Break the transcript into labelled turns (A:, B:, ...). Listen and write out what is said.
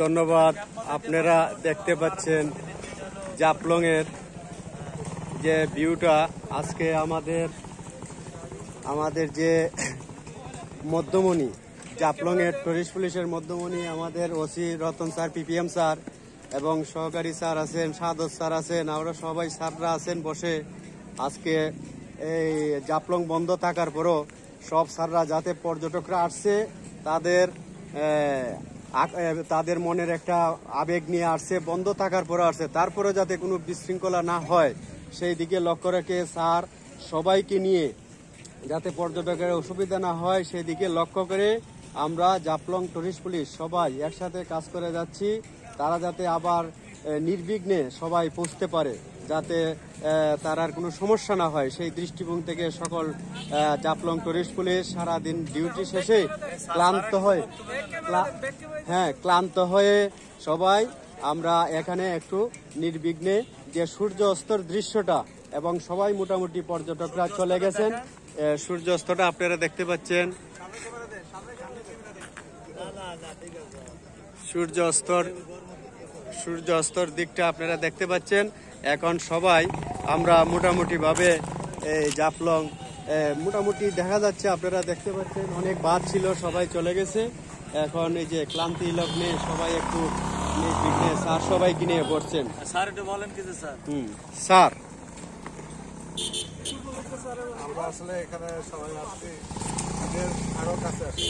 A: ধন্যবাদ। আপনারা দেখতে পাচ্ছেন জাফলং এর যে ভিউটা। আজকে আমাদের যে মধ্যমণি জাফলং এর টুরিস্ট পুলিশের মধ্যমণি আমাদের OC Ratan sir, PPM sir এবং সহকারী স্যার আছেন, সাদত স্যার আছেন, আমরা সবাই স্যাররা আছেন বসে। আজকে এই জাফলং বন্ধ থাকার পরও সব স্যাররা যাতে পর্যটকরা আসছে তাদের মনের একটা আবেগ নিয়ে আসছে, বন্ধ থাকার পরে আসছে, তারপরে যাতে কোনো বিশৃঙ্খলা না হয় সেই দিকে লক্ষ্য রেখে স্যার সবাইকে নিয়ে যাতে পর্যটকের অসুবিধা না হয় সেই দিকে লক্ষ্য করে আমরা জাফলং টুরিস্ট পুলিশ সবাই একসাথে কাজ করে যাচ্ছি। তারা যাতে আবার নির্বিঘ্নে সবাই পৌঁছতে পারে, যাতে তার আর কোনো সমস্যা না হয় সেই দৃষ্টিভঙ্গি থেকে সকল জাফলং টুরিস্ট পুলিশ সারাদিন ডিউটি শেষে ক্লান্ত হয়ে সবাই আমরা এখানে একটু নির্বিঘ্নে যে সূর্য অস্তর দৃশ্যটা, এবং সবাই মোটামুটি পর্যটকরা চলে গেছেন। সূর্য অস্তটা আপনারা দেখতে পাচ্ছেন, সূর্য অস্তর দিকটা আপনারা দেখতে পাচ্ছেন। এখন সবাই আমরা মোটামুটি ভাবে এই জাফলং মোটামুটি দেখা যাচ্ছে, আপনারা দেখতে পাচ্ছেন অনেক বাদ ছিল, সবাই চলে গেছে। এখন এই যে ক্লান্তি লগ্নে সবাই একটু নির্বিঘ্নে স্যার সবাইকে নিয়ে পড়ছেন।
B: স্যার একটু বলেন কিছু স্যার।
A: স্যার
C: আমরা আসলে এখানে সবাই আসছি, আরো কাছে আসছি।